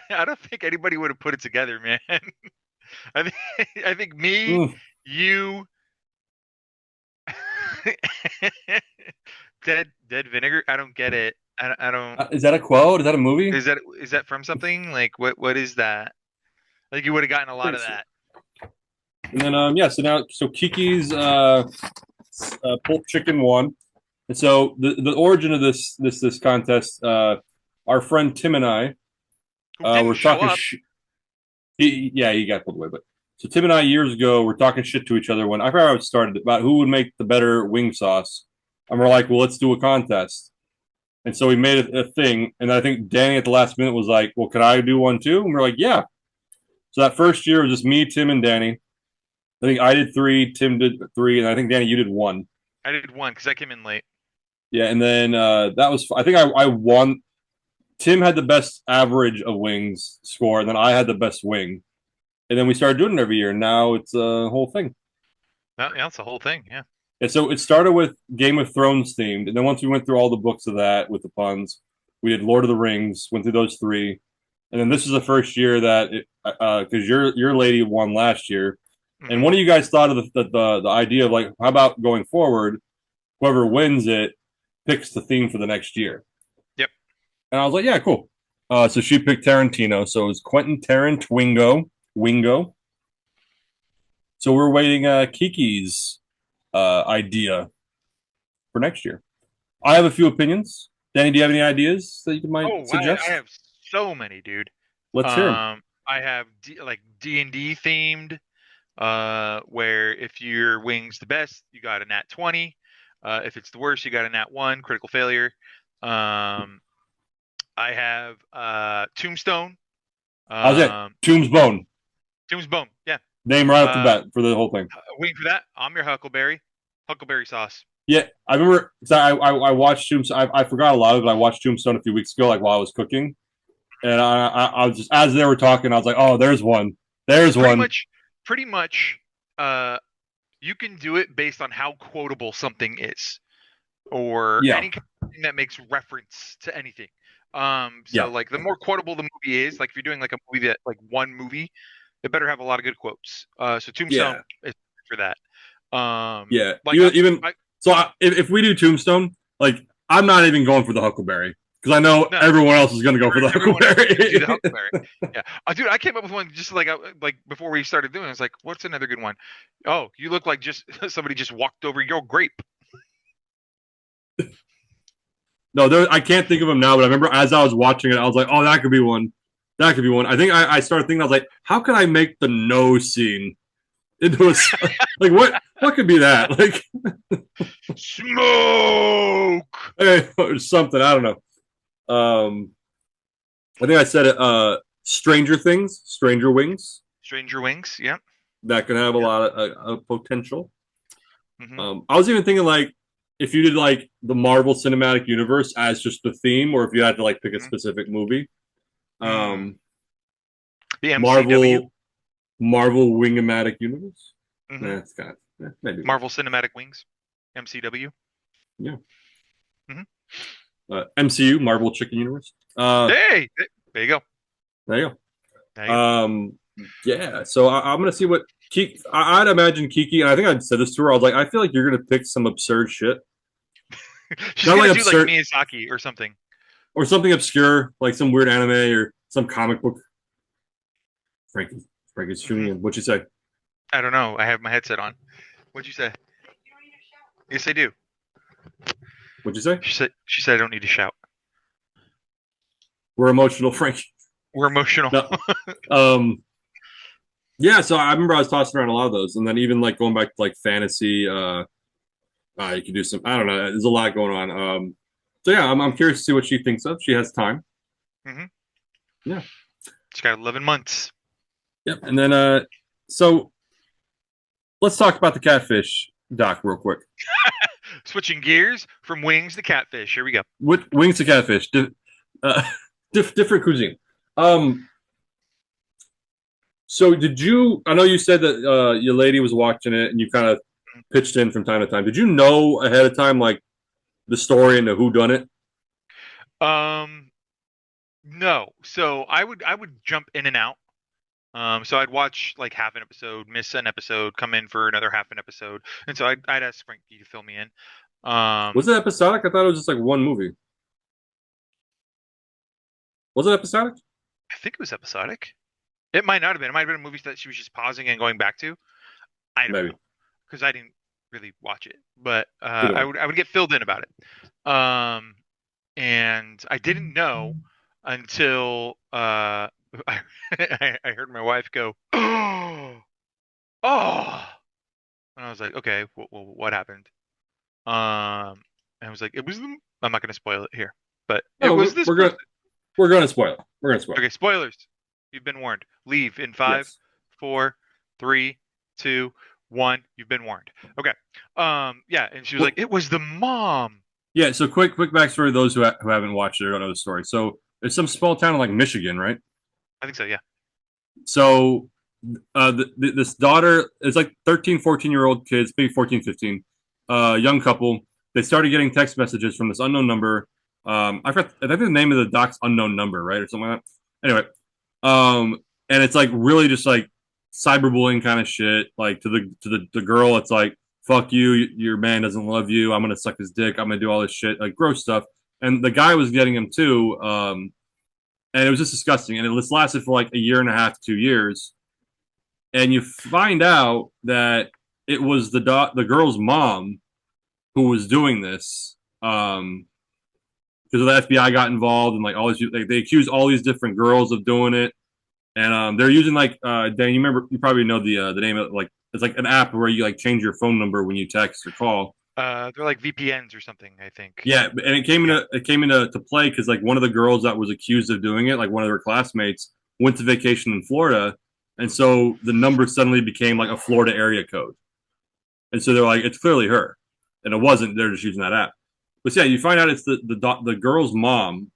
I don't think anybody would have put it together, man. I think I think me, Mm. you, dead vinegar. I don't get it. I don't. Is that a quote? Is that a movie? Is that from something? Like what is that? Like you would have gotten a lot Pretty of sure. that. And then yeah, so Kiki's pulled chicken won. And so the origin of this contest, our friend Tim and I Who didn't were show talking. up? He got pulled away, but so Tim and I years ago were talking shit to each other when I forgot how it started about who would make the better wing sauce, and we're like, well, let's do a contest. And so we made a thing, and I think Danny at the last minute was like, well, can I do one too? And we're like, yeah. So that first year was just me, Tim, and Danny. I think I did three, Tim did three, and I think Danny you did one. I did one because I came in late. Yeah, and then that was I think I won. Tim had the best average of wings score, and then I had the best wing. And then we started doing it every year. And now it's a whole thing. Yeah, that's the whole thing. Yeah. And so it started with Game of Thrones themed, and then once we went through all the books of that with the puns, we did Lord of the Rings, went through those three, and then this is the first year that because your lady won last year, and Hmm. one of you guys thought of the idea of like how about going forward, whoever wins it picks the theme for the next year, Yep. and I was like, yeah, cool. So she picked Tarantino, so it was Quentin Tarant-Wing-O. So we're waiting Kiki's idea for next year. I have a few opinions. Danny, do you have any ideas that you might Oh, I suggest? have so many, dude. Let's hear them. I have like D&D themed, where if your wing's the best, you got a nat 20. If it's the worst, you got a nat 1, critical failure. Um, I have Tombstone. How's it? Um, Tombstone. Tombstone, yeah. Name right off the Uh, bat for the whole thing. wing for that. I'm your Huckleberry. Huckleberry sauce. Yeah, I remember. So I watched Tombstone. I forgot a lot of it. I watched Tombstone a few weeks ago, like while I was cooking, and I was just as they were talking, I was like, oh, there's one. There's Pretty one. much, pretty much, uh, you can do it based on how quotable something is, or Yeah, any kind of thing that makes reference to anything. So yeah, like the more quotable the movie is, like if you're doing like a movie that like one movie, it better have a lot of good quotes. So Tombstone yeah, is for that. yeah. Like Even I so, if we do Tombstone, like I'm not even going for the Huckleberry because I know no, everyone else is going to go for the everyone else is gonna do the Huckleberry. Huckleberry. Yeah, dude, I came up with one just like before we started doing. It. I was like, what's another good one? Oh, you look like just somebody just walked over your grape. No, I can't think of them now, but I remember as I was watching it, I was like, "Oh, that could be one. That could be one." I think I started thinking, I was like, "How can I make the nose scene into a like what could be that like Smoke. or something? I don't know." I think I said it. Stranger Things, Stranger Wings. Stranger Wings. Yeah. That can have a Yeah. lot of potential. Hmm. I was even thinking like if you did like the Marvel Cinematic Universe as just the theme, or if you had to like pick a Hmm. specific movie. Mm. Um, The MCW. Marvel Marvel Wingomatic Universe. Hmm. Nah, it's kind of maybe Marvel Cinematic Wings. MCW. yeah. Hmm. MCU Marvel Chicken Universe. Hey, there you go. There you There go. you go. Yeah. So I'm gonna see what Kiki. I'd imagine Kiki, and I think I'd said this to her. I was like, I feel like you're gonna pick some absurd shit, She's not gonna like do like absurd Miyazaki or something. or something obscure, like some weird anime or some comic book. Frankie's tuning Hmm. in. What'd you say? I don't know. I have my headset on. What'd you say? Yes, I do. What'd you say? She said I don't need to shout. We're emotional, Frankie. We're emotional. No. Um. Yeah. So I remember I was tossing around a lot of those, and then even like going back to like fantasy. You could do some. I don't know. There's a lot going on. So yeah, I'm curious to see what she thinks of. She has time. Hmm. Yeah. She's got 11 months. Yep. And then so let's talk about the catfish doc real quick. Switching gears from wings to catfish. Here we go. What wings to catfish? different cuisine. Um, so did you? I know you said that your lady was watching it, and you kind of pitched in from time to time. Did you know ahead of time like the story and the who done it? Um, no. So I would jump in and out. So I'd watch like half an episode, miss an episode, come in for another half an episode, and so I'd ask Frankie to fill me in. Was Um, it episodic? I thought it was just like one movie. Was it episodic? I think it was episodic. It might not have been. It might have been a movie that she was just pausing and going back to. I don't Maybe. know because I didn't really watch it, but Either I way. would get filled in about it. And I didn't know until I I heard my wife go, "Oh, oh," and I was like, "Okay, what happened?" And I was like, "It was the." I'm not going to spoil it here, but it No, was this we're person. gonna we're gonna spoil it. We're gonna spoil it. Okay, spoilers. You've been warned. Leave in five, Yes. 4, 3, 2, 1. You've been warned. Okay. Yeah, and she was like, Well, "It was the mom." yeah. So quick backstory. Those who haven't watched it or don't know the story. So it's some small town in like Michigan, right? I think so. Yeah. So this daughter is like 13, 14-year-old kids, maybe 14, 15, young couple. They started getting text messages from this unknown number. I think the name of the doc's unknown number, right, or something like that. Anyway, and it's like really just like cyberbullying kind of shit. Like to the girl, it's like fuck you, your man doesn't love you. I'm gonna suck his dick. I'm gonna do all this shit, like gross stuff. And the guy was getting him too. And it was just disgusting. And it lasted for like a year and a half to 2 years. And you find out that it was the girl's mom who was doing this. Because the FBI got involved and like all these, they accused all these different girls of doing it, and they're using like Dan, you probably know the name of it, like it's like an app where you like change your phone number when you text or call. They're like VPNs or something, I think. Yeah, and Yeah. it came into to play because like one of the girls that was accused of doing it, like one of her classmates, went to vacation in Florida, and so the number suddenly became like a Florida area code, and so they're like, it's clearly her, and it wasn't. They're just using that app. But yeah, you find out it's the girl's mom,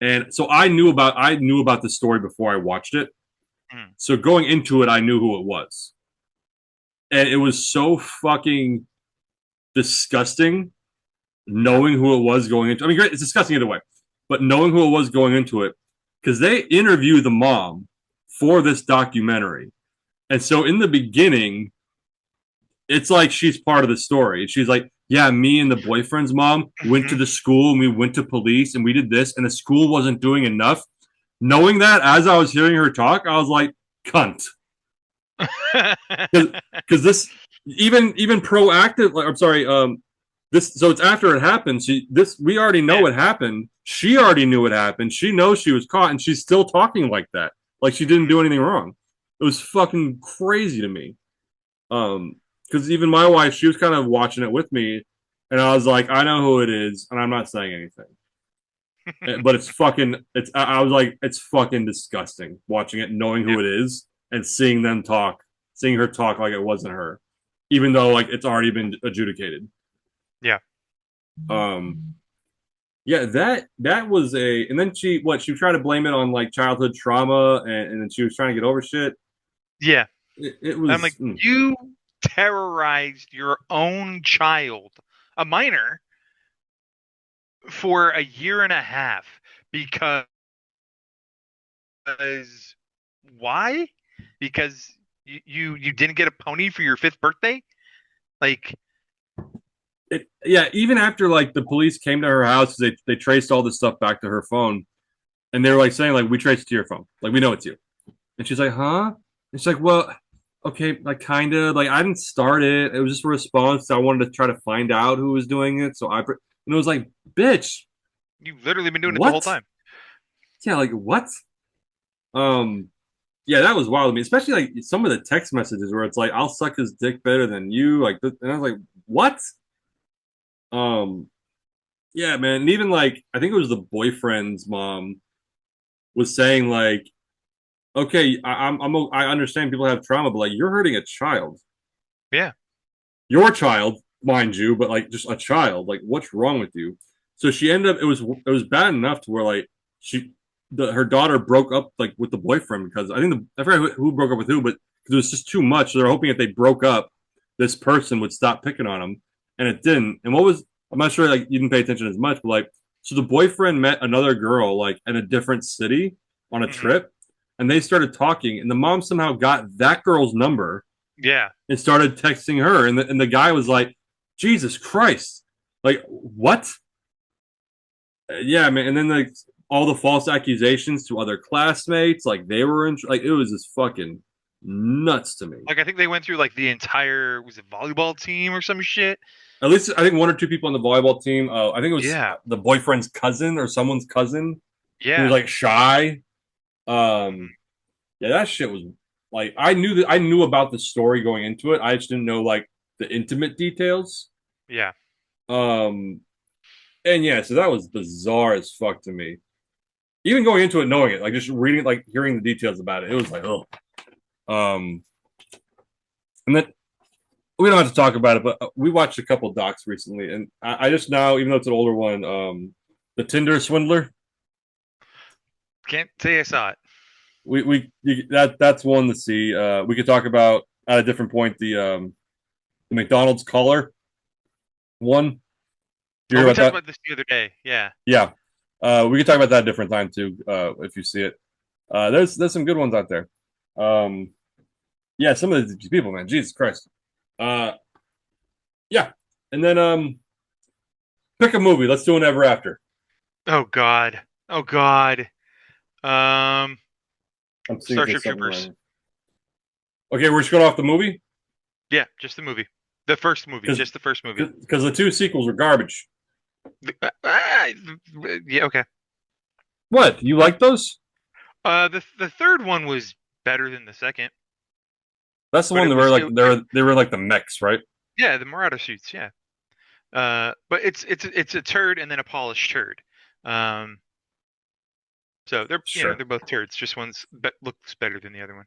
and so I knew about the story before I watched it. Mm. So going into it, I knew who it was, and it was so fucking disgusting knowing who it was going into. I mean, great, it's disgusting either way, but knowing who it was going into it, because they interview the mom for this documentary, and so in the beginning, it's like she's part of the story. She's like, "Yeah, me and the boyfriend's mom went to Hmm. the school and we went to police and we did this, and the school wasn't doing enough." Knowing that, as I was hearing her talk, I was like, "Cunt," because this even proactive. Like, I'm sorry, this so it's after it happened. We already know Yeah. it happened. She already knew it happened. She knows she was caught, and she's still talking like that, like she didn't Hmm. do anything wrong. It was fucking crazy to me. Because even my wife, she was kind of watching it with me, and I was like, I know who it is, and I'm not saying anything. But it's fucking. I was like, it's fucking disgusting watching it, knowing Yeah. who it is, and seeing them talk, seeing her talk like it wasn't her, even though like it's already been adjudicated. Yeah. Um, yeah, that was a, and then she tried to blame it on like childhood trauma, and then she was trying to get over shit. Yeah. It I'm was like, you terrorized your own child, a minor, for a year and a half because why? Because you didn't get a pony for your fifth birthday? Like, yeah. Even after like the police came to her house, they traced all this stuff back to her phone, and they were like saying like we traced it to your phone, like we know it's you. And she's like, huh? And she's like, well, okay, like kind of like I didn't start it. It was just a response. I wanted to try to find out who was doing it. And it was like, bitch, you've literally been doing it the whole what? time. Yeah, like what? Um, yeah, that was wild to me, especially like some of the text messages where it's like, I'll suck his dick better than you. Like, and I was like, what? Um, yeah, man. And even like, I think it was the boyfriend's mom was saying like, okay, I understand people have trauma, but like, you're hurting a child. Yeah. Your child, mind you, but like just a child. Like, what's wrong with you? So she ended up. It was bad enough to where like her daughter broke up like with the boyfriend because I forgot who broke up with who, but because it was just too much. So they're hoping if they broke up, this person would stop picking on him, and it didn't. And what was I'm not sure like you didn't pay attention as much, but like so the boyfriend met another girl like in a different city on a Hmm. trip, and they started talking, and the mom somehow got that girl's number Yeah. and started texting her, and the guy was like, Jesus Christ, like what? Yeah, man. And then like all the false accusations to other classmates, like they were in, like it was just fucking nuts to me. Like I think they went through like the entire was it volleyball team or some shit. At least I think one or two people on the volleyball team. I think it was Yeah. the boyfriend's cousin or someone's cousin who was Yeah. like shy. Mhm. Yeah, that shit was like I knew about the story going into it. I just didn't know like the intimate details. Yeah. Um, and yeah, so that was bizarre as fuck to me. Even going into it, knowing it, like just reading, like hearing the details about it, it was like, oh. Um, and then we don't have to talk about it, but we watched a couple docs recently, and I just now, even though it's an older one, the Tinder swindler. Can't say I saw it. That's one to see. We could talk about at a different point the McDonald's caller one. Did you Oh, hear we about talked that? about this the other day. Yeah. Yeah. We could talk about that a different time too, if you see it. There's some good ones out there. Um, yeah, some of these people, man, Jesus Christ. Uh, yeah, and then pick a movie. Let's do an Ever After. Oh God. Oh God. Um, I'm seeing if Starship there's something Troopers. wrong. Okay, we're just going off the movie Yeah, just the movie. The first movie, because just the first movie. the two sequels were garbage. Ah, yeah, okay. What you like those? The third one was better than the second, That's the but one it that were was like they were like the mechs, right? yeah, the Marauder suits, yeah. But it's a turd and then a polished turd. Um, so they're Sure. they're both turds. Just one's looks better than the other one.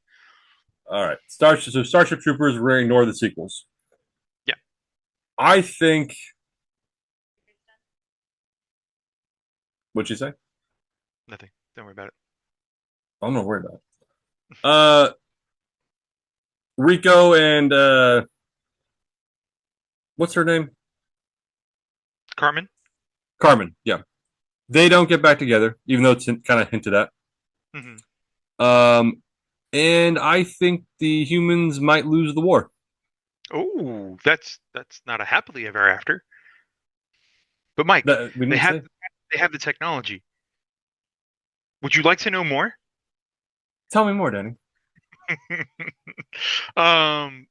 All right. Starship Troopers. We're gonna ignore the sequels. Yeah, I think. What'd you say? nothing. Don't worry about it. I'm not worried about it. Uh, Rico and what's her name? Carmen. Carmen. Yeah, they don't get back together, even though it's kind of hinted at. Hmm. Um, and I think the humans might lose the war. Oh, that's not a happily ever after. But Mike, That we they didn't have say. they have the technology. Would you like to know more? Tell me more, Danny. um,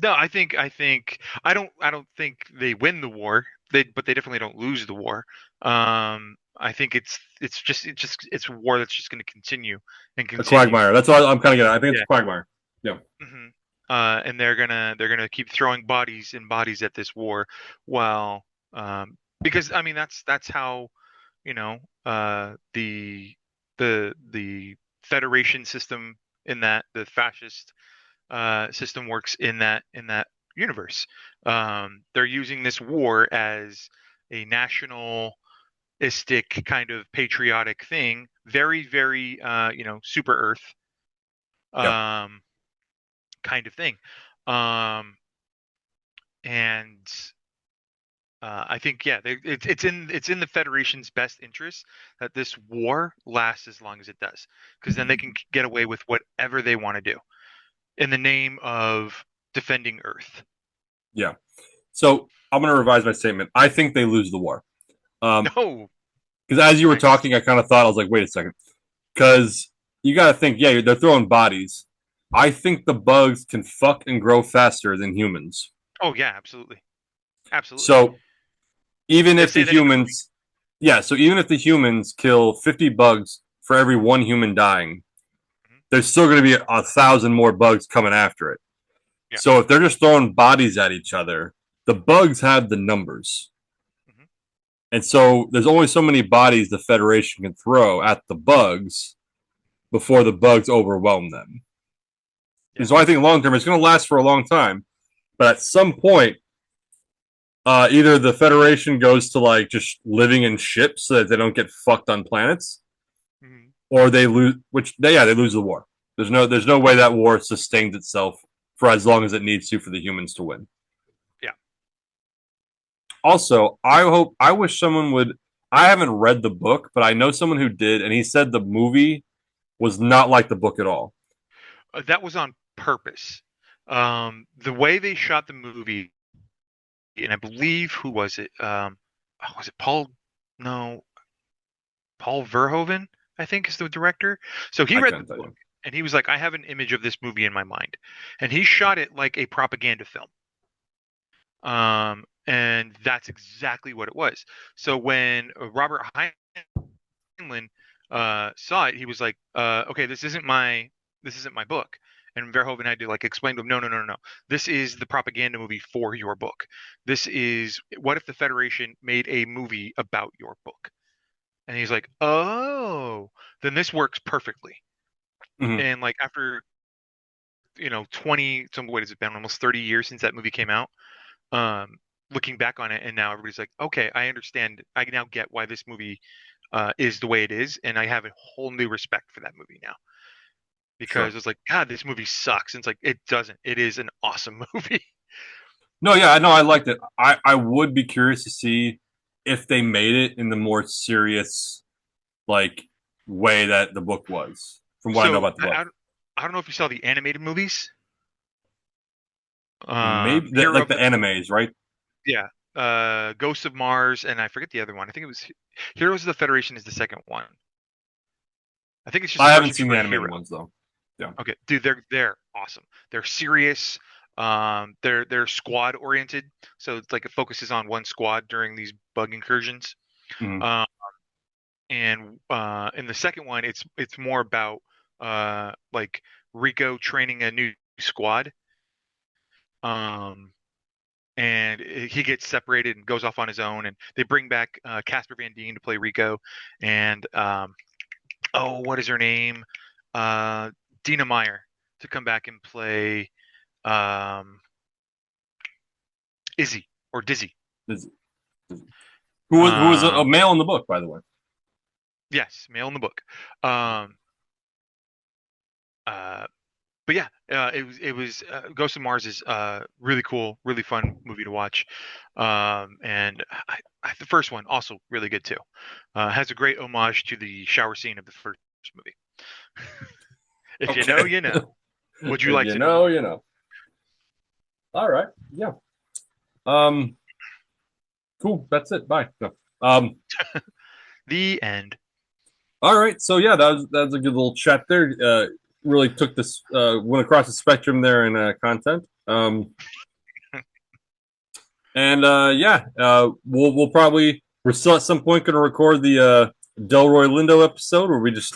no, I don't think they win the war. But they definitely don't lose the war. I think it's a war that's just going to continue and A continue. quagmire. That's what I'm kind of getting. I think it's Yeah. a quagmire. Yeah. Hmm. And they're gonna keep throwing bodies and bodies at this war, while because I mean that's how you know the Federation system in that the fascist system works in that universe. They're using this war as a nationalistic kind of patriotic thing, very very super Earth Yeah. um, kind of thing. Um, and I think yeah, it's in the Federation's best interest that this war lasts as long as it does, because then they can get away with whatever they want to do in the name of defending Earth. Yeah. So I'm going to revise my statement. I think they lose the war. No, Because as you were nice. talking, I kind of thought I was like, wait a second. Because you got to think, yeah, they're throwing bodies. I think the bugs can fuck and grow faster than humans. Oh yeah, absolutely, absolutely. So even They if the say that in the movie. humans, yeah, so even if the humans kill 50 bugs for every one human dying, Mhm. there's still going to be 1,000 more bugs coming after it. Yeah. So if they're just throwing bodies at each other, the bugs have the numbers. Hmm. And so there's only so many bodies the Federation can throw at the bugs before the bugs overwhelm them. Yeah. And so I think long term it's going to last for a long time, but at some point, either the Federation goes to like just living in ships so that they don't get fucked on planets, or they lose, they lose the war. There's no way that war sustains itself for as long as it needs to for the humans to win. Yeah. Also, I wish someone would. I haven't read the book, but I know someone who did, and he said the movie was not like the book at all. That was on purpose. The way they shot the movie, and I believe who was it? Was it Paul? No, Paul Verhoeven, I think, is the director. So he I read the couldn't tell book you. and he was like, I have an image of this movie in my mind. And he shot it like a propaganda film. And that's exactly what it was. So when Robert Heinlein saw it, he was like, okay, this isn't my book. And Verhoeven had to like explain to him, no, no, no, no, no. This is the propaganda movie for your book. This is what if the Federation made a movie about your book? And he's like, oh, then this works perfectly. Mm-hmm. And like after 20 some what has it been almost 30 years since that movie came out, um looking back on it, and now everybody's like, okay, I understand, I now get why this movie is the way it is, and I have a whole new respect for that movie now, because Sure. it's like, God, this movie sucks, and it's like, it doesn't, it is an awesome movie. No, yeah, I know. I liked it. I would be curious to see if they made it in the more serious like way that the book was. From what I know So about the book, I don't know if you saw the animated movies. maybe Hero like of the the animes, right? Yeah, Ghosts of Mars, and I forget the other one. I think it was Heroes of the Federation is the second one. I think it's just I haven't Starship seen the Troopers animated Hero. ones though. Yeah. Okay, dude, they're awesome. They're serious. They're squad oriented, so it's like it focuses on one squad during these bug incursions. Mm-hmm. Um, and in the second one, it's more about like Rico training a new squad. Um, and he gets separated and goes off on his own, and they bring back Casper Van Dien to play Rico, and oh, what is her name? Uh, Dina Meyer to come back and play um, Izzy or Dizzy. Who was a Um, male in the book, by the way? yes, male in the book. Um, uh, but yeah, it was Ghost of Mars is really cool, really fun movie to watch. And the first one also really good too. Has a great homage to the shower scene of the first movie. If you know, Okay. you know. Would you If like you to know know, more? you know. All right. Yeah. Um. Cool. That's it. Bye. No. The end. All right. So yeah, that was a good little chat there. Really took this went across the spectrum there in content. And yeah, we'll probably we're still at some point going to record the Delroy Lindo episode where we just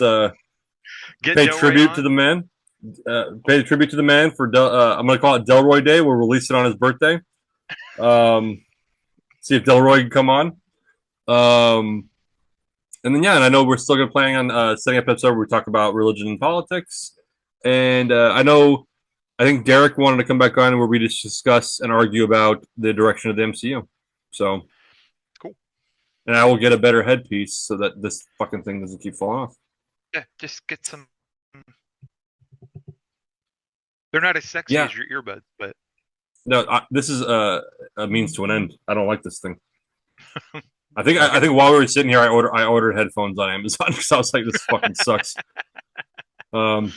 Get pay Delroy tribute to on. the man. Pay tribute to the man for I'm going to call it Delroy Day. We'll release it on his birthday. Um, see if Delroy can come on. Um, and then yeah, and I know we're still going to planning on setting up an episode where we talk about religion and politics. And I think Derek wanted to come back on where we just discuss and argue about the direction of the MCU. So, Cool. and I will get a better headpiece so that this fucking thing doesn't keep falling off. Yeah, just get some. They're not as sexy Yeah, as your earbuds, but no, this is a means to an end. I don't like this thing. I okay. think while we were sitting here, I ordered headphones on Amazon because I was like, this fucking sucks. Um,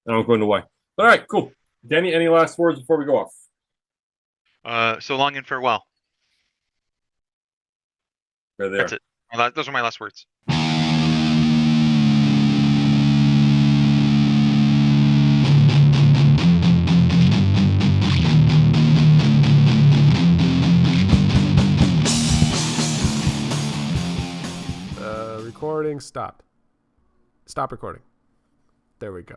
I don't go into why. All right, cool. Danny, any last words before we go off? So long and farewell. Right That's there. it. Those are my last words. Recording. Stop. Stop recording. There we go.